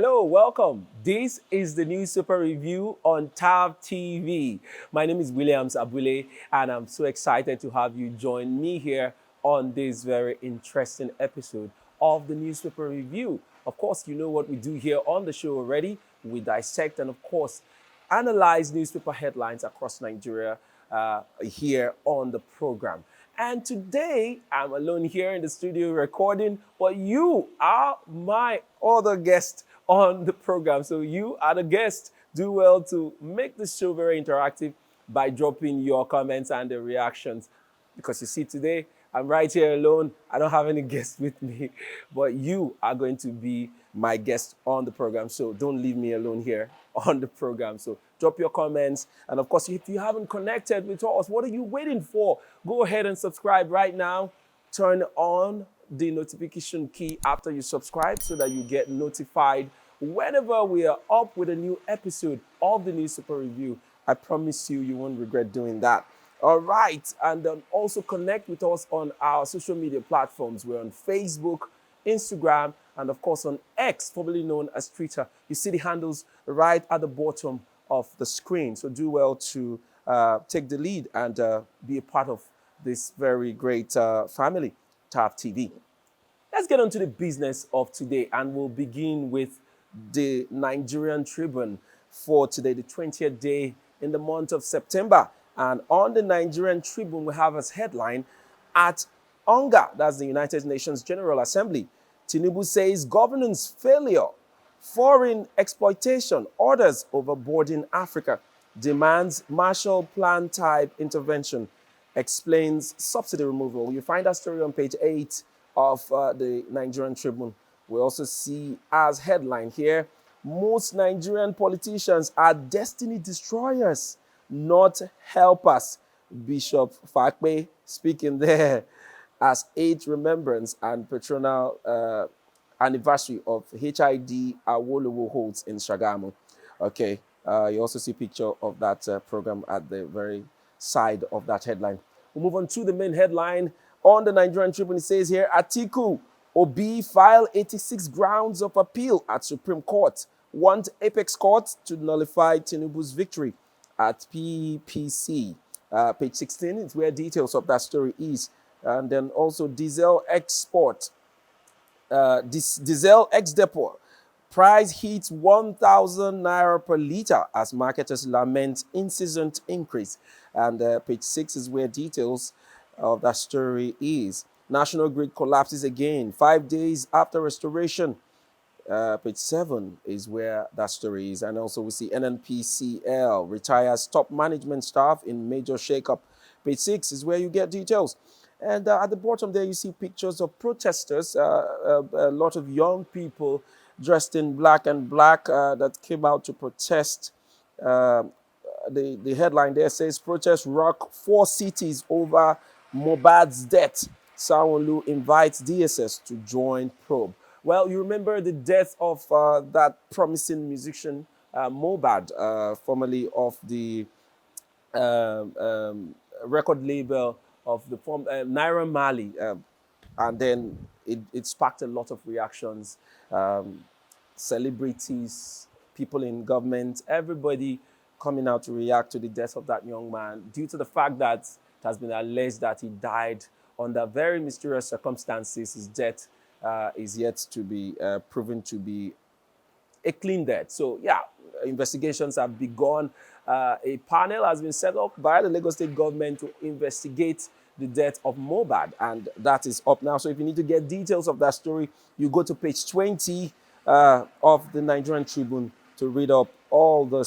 Hello, welcome. This is the Newspaper Review on Tab TV. My name is Williams Abule, and I'm so excited to have you join me here on this very interesting episode of the Newspaper Review. Of course, you know what we do here on the show already. We dissect and, of course, analyze newspaper headlines across Nigeria here on the program. And today, I'm alone here in the studio recording, but you are my other guest on the program. So you are the guest. Do well to make the show very interactive by dropping your comments and the reactions. Because you see, today, I'm right here alone. I don't have any guests with me, but you are going to be my guest on the program. So don't leave me alone here on the program. So drop your comments. And of course, if you haven't connected with us, what are you waiting for? Go ahead and subscribe right now. Turn on the notification key after you subscribe so that you get notified whenever we are up with a new episode of the Newspaper Review. I promise you, you won't regret doing that. All right. And also connect with us on our social media platforms. We're on Facebook, Instagram, and of course on X, formerly known as Twitter. You see the handles right at the bottom of the screen. So do well to take the lead and be a part of this very great family, TAF TV. Let's get on to the business of today, and we'll begin with the Nigerian Tribune for today, the 20th day in the month of September. And on the Nigerian Tribune, we have as headline, at UNGA, that's the United Nations General Assembly, Tinubu says governance failure, foreign exploitation, orders overboarding Africa, demands Marshall Plan type intervention, explains subsidy removal. You find that story on page 8 of the Nigerian Tribune. We also see as headline here, most Nigerian politicians are destiny destroyers, not helpers. Bishop Fakpe speaking there as 8th remembrance and patronal anniversary of HID Awolowo holds in Shagamu. Okay, you also see a picture of that program at the very side of that headline. We'll move on to the main headline on the Nigerian Tribune. It says here, Atiku, Obi file 86 grounds of appeal at Supreme Court, want Apex Court to nullify Tinubu's victory at PPC. Page 16 is where details of that story is. And then also diesel export, diesel ex-depot, price hits 1,000 naira per litre as marketers lament incessant increase. And page 6 is where details of that story is. National grid collapses again 5 days after restoration. Page 7 is where that story is. And also we see NNPCL retires top management staff in major shakeup. Page 6 is where you get details. And at the bottom there, you see pictures of protesters, a lot of young people dressed in black and black that came out to protest. The headline there says, protests rock 4 cities over Mohbad's death. Sanwo-Olu invites DSS to join probe. Well, you remember the death of that promising musician, Mohbad, formerly of the record label of the form Naira Marley, and then it sparked a lot of reactions. Celebrities, people in government, everybody coming out to react to the death of that young man due to the fact that it has been alleged that he died under very mysterious circumstances. His death is yet to be proven to be a clean death. So yeah, investigations have begun. A panel has been set up by the Lagos State government to investigate the death of Mohbad, and that is up now. So if you need to get details of that story, you go to page 20 of the Nigerian Tribune to read up all the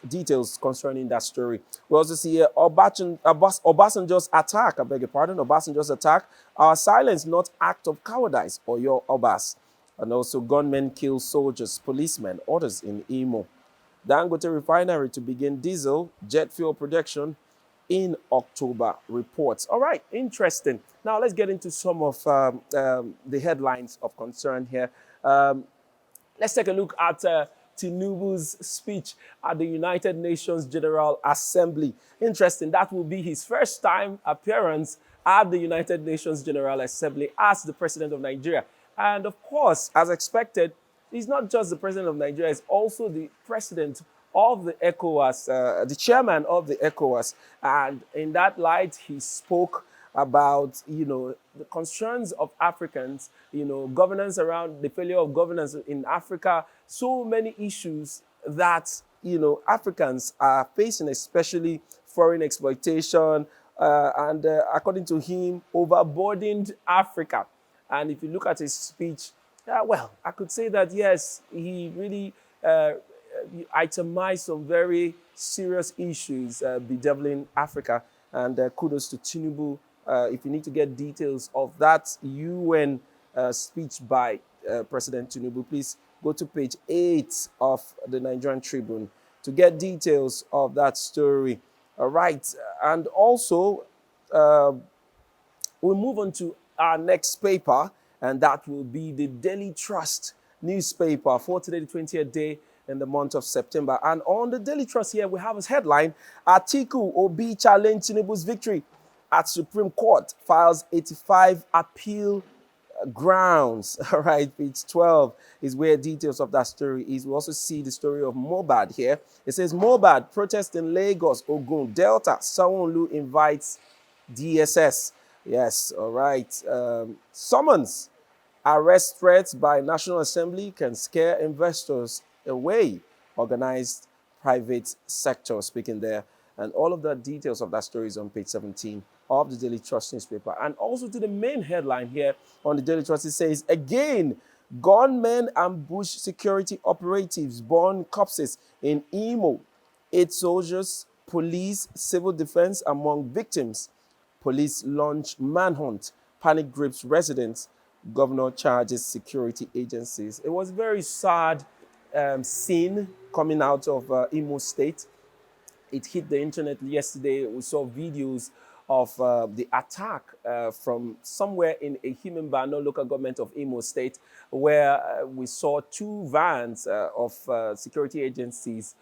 details concerning that story. We also see here Obasanjo's attack, I beg your pardon, Obasanjo's attack, our silence not act of cowardice, or your Obas. And also gunmen kill soldiers, policemen, orders in Imo. Dangote Refinery to begin diesel, jet fuel production in October, reports. All right, interesting. Now let's get into some of the headlines of concern here. Let's take a look at Tinubu's speech at the United Nations General Assembly. Interesting, that will be his first time appearance at the United Nations General Assembly as the President of Nigeria. And of course, as expected, He's not just the president of Nigeria, he's also the president of the ECOWAS, the chairman of the ECOWAS. And in that light, he spoke about, the concerns of Africans, governance around the failure of governance in Africa, so many issues that, Africans are facing, especially foreign exploitation, and according to him, overburdened Africa. And if you look at his speech, well, I could say that yes, he really itemized some very serious issues bedeviling Africa. And kudos to Tinubu. If you need to get details of that UN speech by President Tinubu, please go to page 8 of the Nigerian Tribune to get details of that story. All right. And also, we'll move on to our next paper, and that will be the Daily Trust newspaper for today, the 20th day in the month of September. And on the Daily Trust here, we have as headline, Atiku Obi challenge Tinubu's victory at Supreme Court, files 85 appeal grounds. All right, page 12 is where details of that story is. We also see the story of Mohbad here. It says, Mohbad protest in Lagos, Ogun, Delta, Sanwo-Olu invites DSS. Yes, all right. Summons. Arrest threats by National Assembly can scare investors away. Organized private sector speaking there. And all of the details of that story is on page 17 of the Daily Trust newspaper. And also to the main headline here on the Daily Trust, it says, again, gunmen ambush security operatives, burn corpses in Imo. 8 soldiers, police, civil defense among victims. Police launch manhunt, panic grips residents. Governor charges security agencies. It was a very sad scene coming out of Imo State. It hit the internet yesterday. We saw videos of the attack from somewhere in a Himenbano local government of Imo State, where we saw 2 vans of security agencies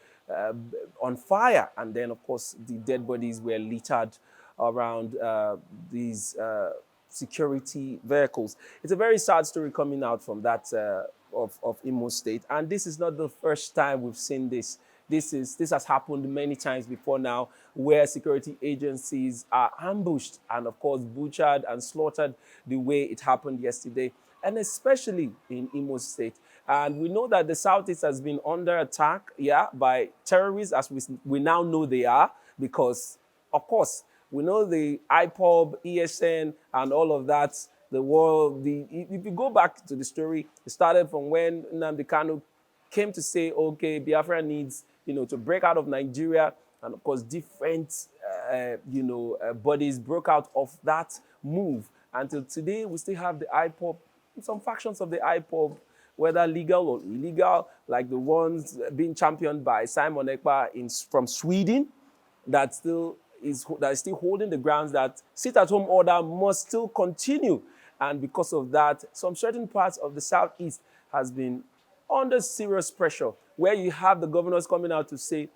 on fire. And then, of course, the dead bodies were littered around these security vehicles. It's a very sad story coming out from that of Imo State. And this is not the first time we've seen this. This has happened many times before now, where security agencies are ambushed and, of course, butchered and slaughtered the way it happened yesterday, and especially in Imo State. And we know that the Southeast has been under attack, by terrorists, as we now know they are, because, of course, we know the IPOB, ESN, and all of that. The world, if you go back to the story, it started from when Nnamdi Kanu came to say, okay, Biafra needs, to break out of Nigeria. And of course, different, bodies broke out of that move. Until today, we still have the IPOB, some factions of the IPOB, whether legal or illegal, like the ones being championed by Simon Ekpa from Sweden, that is still holding the grounds that sit-at-home order must still continue. And because of that, some certain parts of the Southeast has been under serious pressure, where you have the governors coming out to say,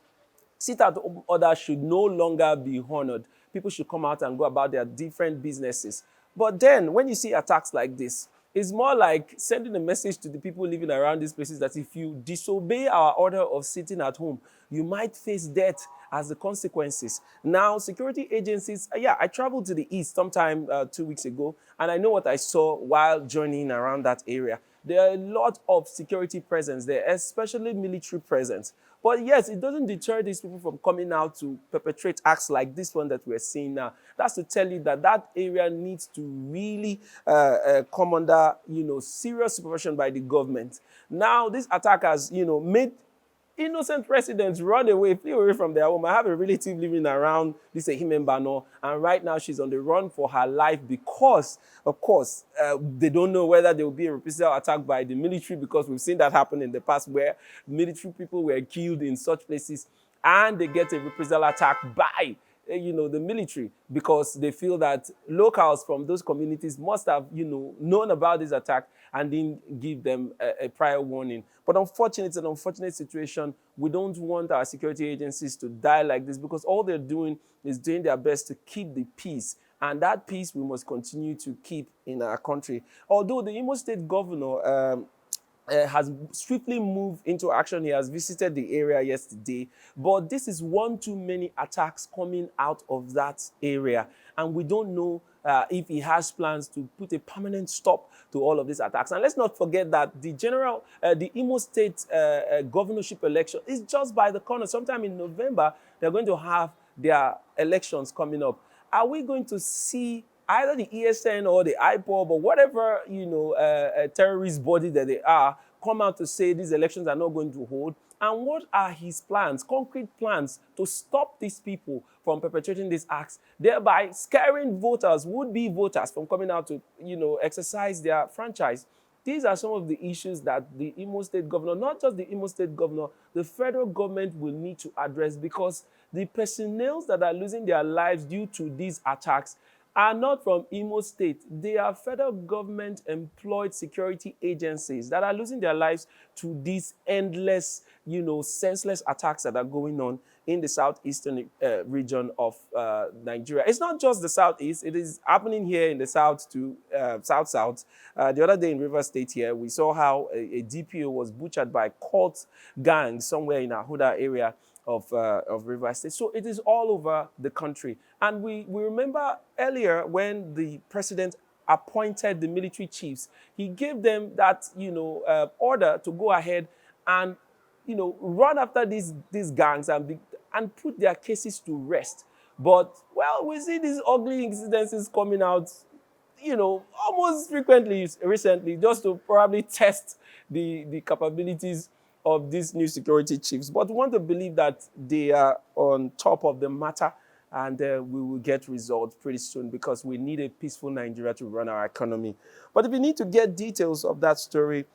sit-at-home order should no longer be honored. People should come out and go about their different businesses. But then, when you see attacks like this, it's more like sending a message to the people living around these places that if you disobey our order of sitting at home, you might face death as the consequences. Now, security agencies, I traveled to the east sometime 2 weeks ago, and I know what I saw while journeying around that area. There are a lot of security presence there, especially military presence. But yes, it doesn't deter these people from coming out to perpetrate acts like this one that we're seeing now. That's to tell you that that area needs to really come under, serious supervision by the government. Now, this attack has, made innocent residents run away, flee away from their home. I have a relative living around this Himenbano, and right now she's on the run for her life because, of course, they don't know whether there will be a reprisal attack by the military, because we've seen that happen in the past where military people were killed in such places, and they get a reprisal attack by the military, because they feel that locals from those communities must have, known about this attack and didn't give them a prior warning. But unfortunately, it's an unfortunate situation. We don't want our security agencies to die like this, because all they're doing is doing their best to keep the peace. And that peace we must continue to keep in our country. Although the Imo State governor, has swiftly moved into action. He has visited the area yesterday, but this is one too many attacks coming out of that area, and we don't know if he has plans to put a permanent stop to all of these attacks. And let's not forget that the Imo State governorship election is just by the corner. Sometime in November, they're going to have their elections coming up. Are we going to see either the ESN or the IPOB or whatever, terrorist body that they are, come out to say these elections are not going to hold? And what are his plans, concrete plans, to stop these people from perpetrating these acts, thereby scaring voters, would-be voters, from coming out to, exercise their franchise? These are some of the issues that the Imo State governor, not just the Imo State governor, the federal government will need to address, because the personnel that are losing their lives due to these attacks are not from Imo State. They are federal government employed security agencies that are losing their lives to these endless, senseless attacks that are going on in the southeastern region of Nigeria. It's not just the southeast. It is happening here in the south to south-south. The other day in Rivers State here, we saw how a DPO was butchered by cult gangs somewhere in Ahuda area of Rivers State. So it is all over the country. And we remember earlier when the president appointed the military chiefs, he gave them that, order to go ahead and, run after these gangs and put their cases to rest. But, well, we see these ugly incidences coming out, almost frequently recently, just to probably test the capabilities of these new security chiefs. But we want to believe that they are on top of the matter, and we will get results pretty soon, because we need a peaceful Nigeria to run our economy. But if you need to get details of that story,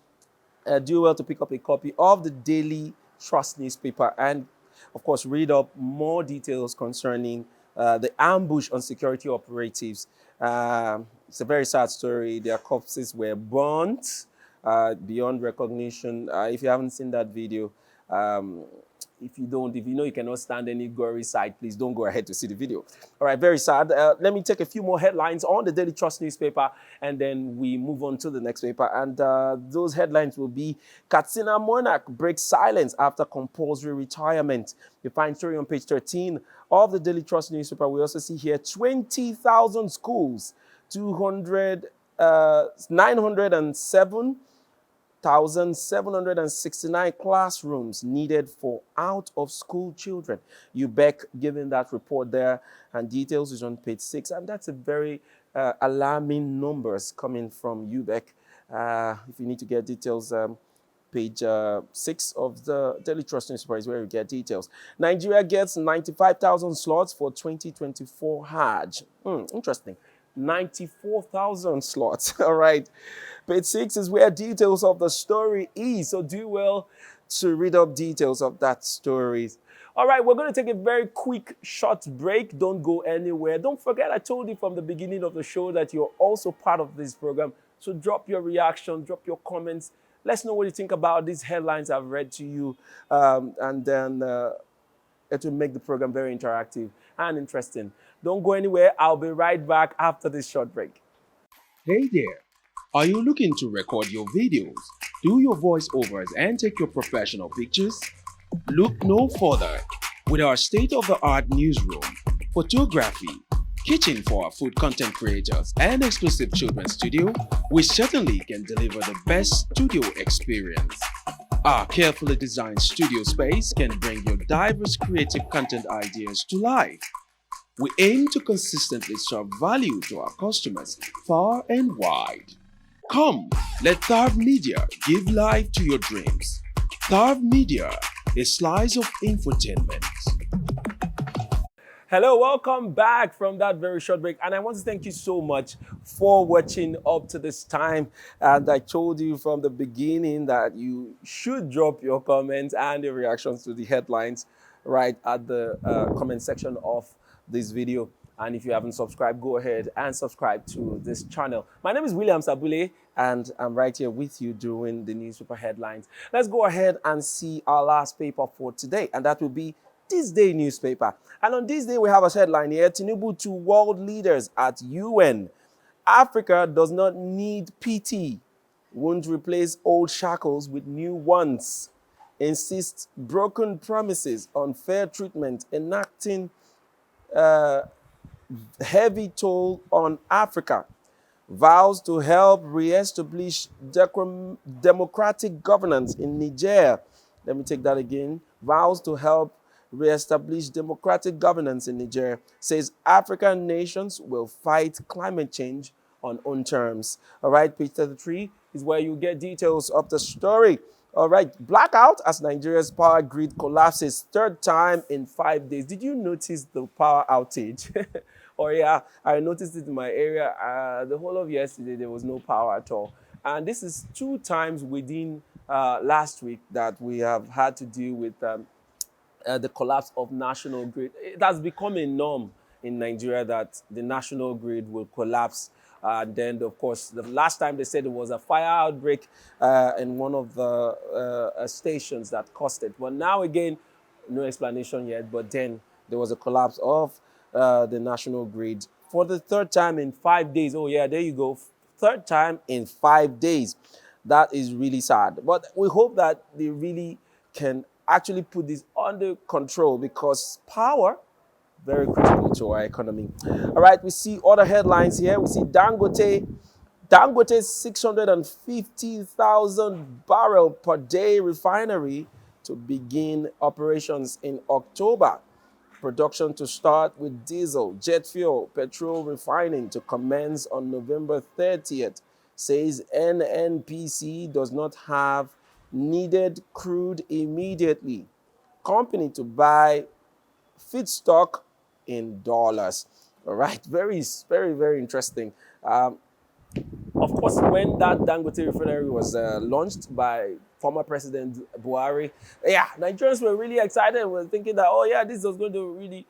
do well to pick up a copy of the Daily Trust newspaper and, of course, read up more details concerning the ambush on security operatives. It's a very sad story. Their corpses were burnt beyond recognition. If you haven't seen that video, if you know you cannot stand any gory sight, please don't go ahead to see the video. All right, very sad. Let me take a few more headlines on the Daily Trust newspaper, and then we move on to the next paper. And those headlines will be: Katsina monarch breaks silence after compulsory retirement. You find story on page 13 of the Daily Trust newspaper. We also see here 20,000 schools, 907 1,769 classrooms needed for out-of-school children. UBEC giving that report there, and details is on page 6. And that's a very alarming numbers coming from UBEC. If you need to get details, page 6 of the Daily Trust newspaper is where you get details. Nigeria gets 95,000 slots for 2024 Hajj. Interesting. 94,000 slots. All right. Page 6 is where details of the story is. So do well to read up details of that story. All right, we're going to take a very quick, short break. Don't go anywhere. Don't forget, I told you from the beginning of the show that you're also part of this program. So drop your reaction, drop your comments. Let's know what you think about these headlines I've read to you. And then it will make the program very interactive and interesting. Don't go anywhere. I'll be right back after this short break. Hey there! Are you looking to record your videos, do your voiceovers, and take your professional pictures? Look no further. With our state-of-the-art newsroom, photography, kitchen for our food content creators, and exclusive children's studio, we certainly can deliver the best studio experience. Our carefully designed studio space can bring your diverse creative content ideas to life. We aim to consistently serve value to our customers far and wide. Come, let Tharv Media give life to your dreams. Tharv Media, a slice of infotainment. Hello, welcome back from that very short break. And I want to thank you so much for watching up to this time. And I told you from the beginning that you should drop your comments and your reactions to the headlines right at the comment section of this video. And if you haven't subscribed, go ahead and subscribe to this channel. My name is William Sabule, and I'm right here with you during the newspaper headlines. Let's go ahead and see our last paper for today, and that will be This Day newspaper. And on this day, we have a headline here: Tinubu to world leaders at UN. Africa does not need PT. won't replace old shackles with new ones, insists broken promises on fair treatment, enacting heavy toll on Africa, vows to help re-establish democratic governance in Niger. Let me take that again. Vows to help re-establish democratic governance in Niger. Says African nations will fight climate change on own terms. All right, page 33 is where you get details of the story. All right, blackout as Nigeria's power grid collapses third time in 5 days. Did you notice the power outage? Or yeah, I noticed it in my area. The whole of yesterday, there was no power at all. And this is two times within last week that we have had to deal with the collapse of national grid. It has become a norm in Nigeria that the national grid will collapse. And then, of course, the last time they said it was a fire outbreak in one of the stations that caused it. But now again, no explanation yet. But then there was a collapse of the national grid for the third time in 5 days. Oh yeah, there you go. Third time in 5 days. That is really sad. But we hope that they really can actually put this under control because power, very critical to our economy. All right, we see other headlines here. We see Dangote's 650,000 barrel per day refinery to begin operations in October. Production to start with diesel, jet fuel, petrol refining to commence on November 30th, says NNPC does not have needed crude immediately. Company to buy feedstock in dollars. All right, very, very, very interesting. Of course, when that Dangote Refinery was launched by former President Buhari, yeah, Nigerians were really excited. We were thinking that, oh yeah, this was going to really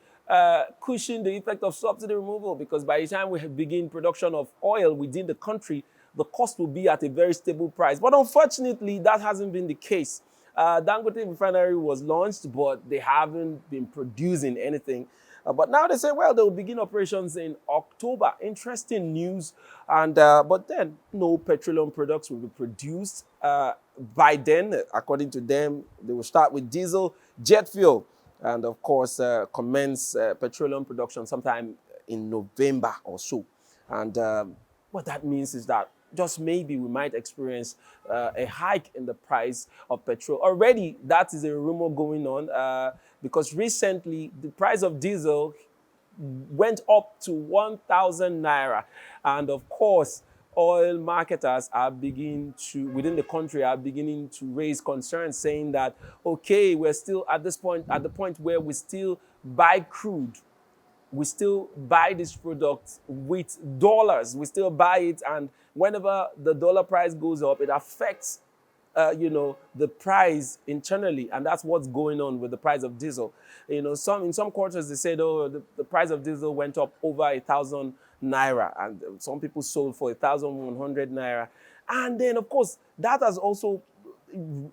cushion the effect of subsidy removal because by the time we begin production of oil within the country, the cost will be at a very stable price. But unfortunately, that hasn't been the case. Dangote Refinery was launched, but they haven't been producing anything. But now they say, well, they will begin operations in October. Interesting news. And but then no petroleum products will be produced by then. According to them, they will start with diesel, jet fuel, and of course commence petroleum production sometime in November or so. And what that means is that just maybe we might experience a hike in the price of petrol. Already, that is a rumor going on because recently the price of diesel went up to 1,000 naira. And of course, oil marketers are beginning to, within the country, are beginning to raise concerns saying that, okay, we're still at this point, at the point where we still buy crude, we still buy this product with dollars. We still buy it, and whenever the dollar price goes up, it affects, the price internally, and that's what's going on with the price of diesel. In some quarters they said, oh, the price of diesel went up over 1,000 naira, and some people sold for 1,100 naira, and then of course that has also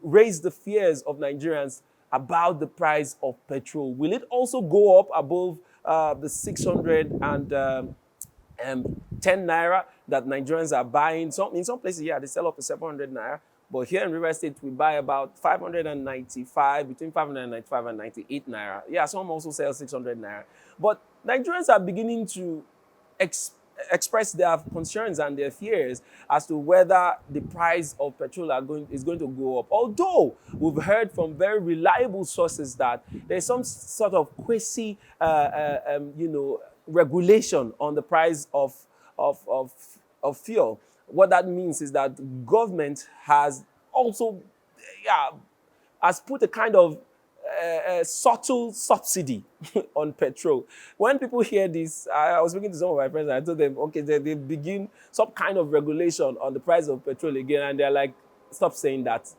raised the fears of Nigerians about the price of petrol. Will it also go up above the 610 naira that Nigerians are buying? In some places, yeah, they sell up to 700 naira. But here in River State, we buy about 595, between 595 and 98 naira. Yeah, some also sell 600 naira. But Nigerians are beginning to express their concerns and their fears as to whether the price of petrol is going to go up. Although we've heard from very reliable sources that there's some sort of quasi, regulation on the price of fuel. What that means is that the government has also, has put a kind of subtle subsidy on petrol. When people hear this, I was speaking to some of my friends and I told them, okay, they begin some kind of regulation on the price of petrol again, and they're like, stop saying that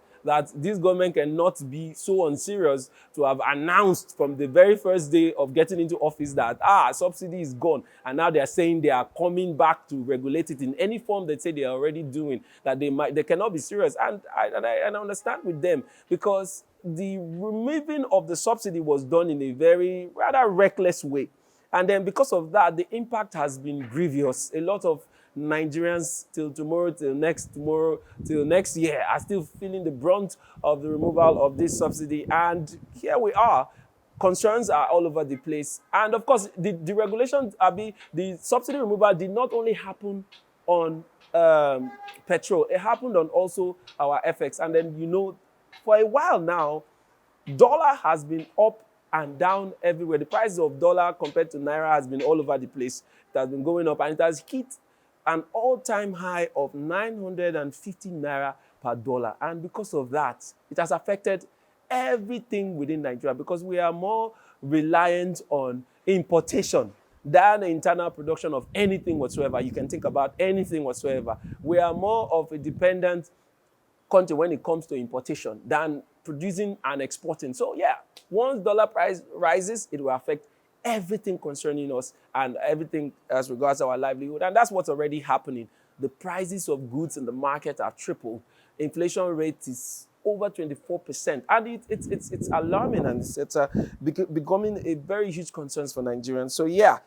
this government cannot be so unserious to have announced from the very first day of getting into office that subsidy is gone, and now they are saying they are coming back to regulate it in any form they say they are already doing, that they cannot be serious. And I understand with them, because the removing of the subsidy was done in a very rather reckless way. And then because of that, the impact has been grievous. A lot of Nigerians till tomorrow, till next year are still feeling the brunt of the removal of this subsidy. And here we are. Concerns are all over the place. And of course, the regulations the subsidy removal did not only happen on petrol, it happened on also our FX. And then, for a while now, dollar has been up and down everywhere. The price of dollar compared to naira has been all over the place. It has been going up, and it has hit an all-time high of 950 naira per dollar. And because of that, it has affected everything within Nigeria, because we are more reliant on importation than internal production of anything whatsoever. You can think about anything whatsoever. We are more of a dependent country when it comes to importation than producing and exporting. So yeah, once dollar price rises, it will affect everything concerning us and everything as regards our livelihood. And that's what's already happening. The prices of goods in the market are tripled. Inflation rate is over 24%. And it's alarming, and it's becoming a very huge concern for Nigerians. So yeah,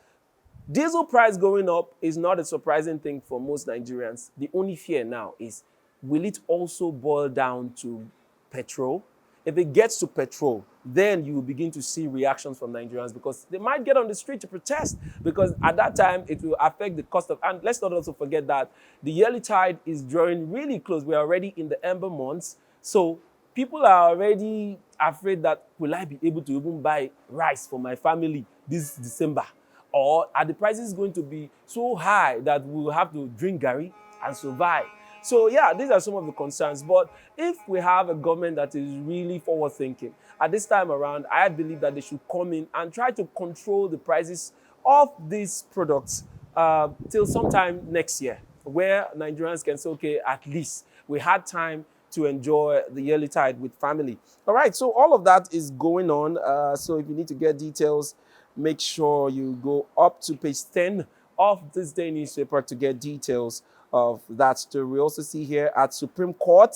diesel price going up is not a surprising thing for most Nigerians. The only fear now is, will it also boil down to petrol? If it gets to petrol, then you will begin to see reactions from Nigerians, because they might get on the street to protest, because at that time it will affect the cost of, and let's not also forget that the yearly tide is drawing really close. We're already in the ember months. So people are already afraid that, will I be able to even buy rice for my family this December? Or are the prices going to be so high that we'll have to drink garri and survive? So yeah, these are some of the concerns. But if we have a government that is really forward-thinking, at this time around, I believe that they should come in and try to control the prices of these products till sometime next year, where Nigerians can say, okay, at least we had time to enjoy the yearly tide with family. All right, so all of that is going on. So if you need to get details, make sure you go up to page 10 of this day newspaper to get details of that story. We also see here at Supreme Court,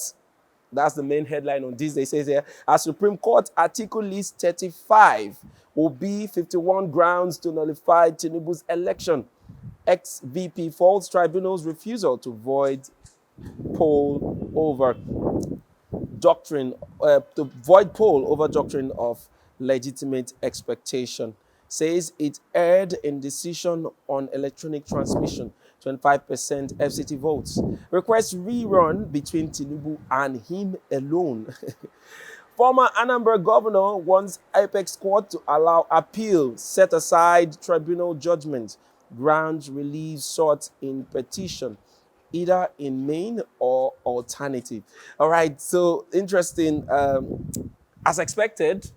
that's the main headline on this day. It says here, at Supreme Court, Article list 35 will be 51 grounds to nullify Tinubu's election. Ex-VP faults tribunal's refusal to void poll over doctrine, of legitimate expectation. Says it erred in decision on electronic transmission, 25% FCT votes. Request rerun between Tinubu and him alone. Former Anambra governor wants Apex Court to allow appeal, set aside tribunal judgment. Grounds relief sought in petition, either in main or alternative. All right, so interesting. As expected,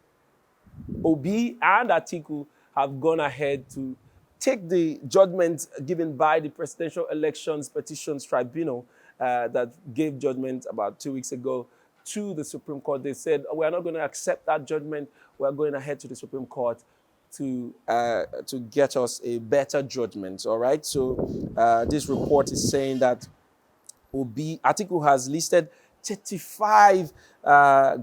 Obi and Atiku have gone ahead to take the judgment given by the Presidential Elections Petitions Tribunal that gave judgment about 2 weeks ago to the Supreme Court. They said, we're not going to accept that judgment. We're going ahead to the Supreme Court to get us a better judgment. All right. So this report is saying that Atiku has listed 35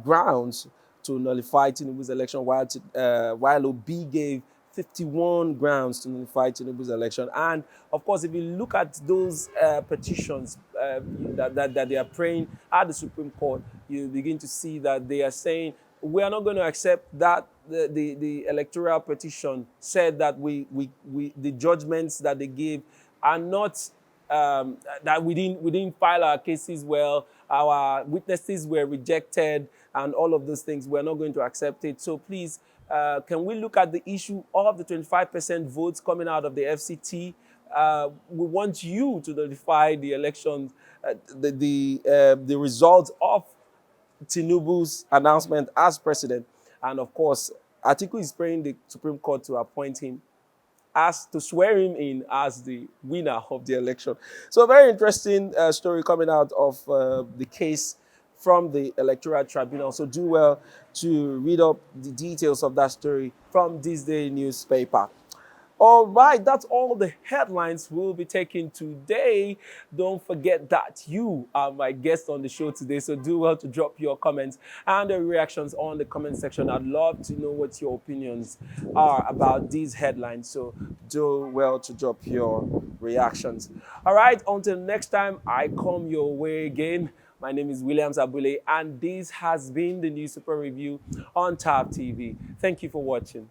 grounds to nullify Tinubu's election, while Obi gave 51 grounds to nullify Tinubu's election. And of course, if you look at those petitions that they are praying at the Supreme Court, you begin to see that they are saying, we are not going to accept that the electoral petition said that the judgments that they gave are not, that we didn't file our cases well, our witnesses were rejected, and all of those things. We're not going to accept it. So please, can we look at the issue of the 25% votes coming out of the FCT? We want you to notify the elections, the results of Tinubu's announcement as president. And of course, Atiku is praying the Supreme Court to appoint him, to swear him in as the winner of the election. So a very interesting story coming out of the case from the Electoral Tribunal. So do well to read up the details of that story from this day newspaper. All right, that's all the headlines we'll be taking today. Don't forget that you are my guest on the show today, so do well to drop your comments and the reactions on the comment section. I'd love to know what your opinions are about these headlines, so do well to drop your reactions. All right, until next time I come your way again. My name is Williams Abule, and this has been the News Super Review on TAV TV. Thank you for watching.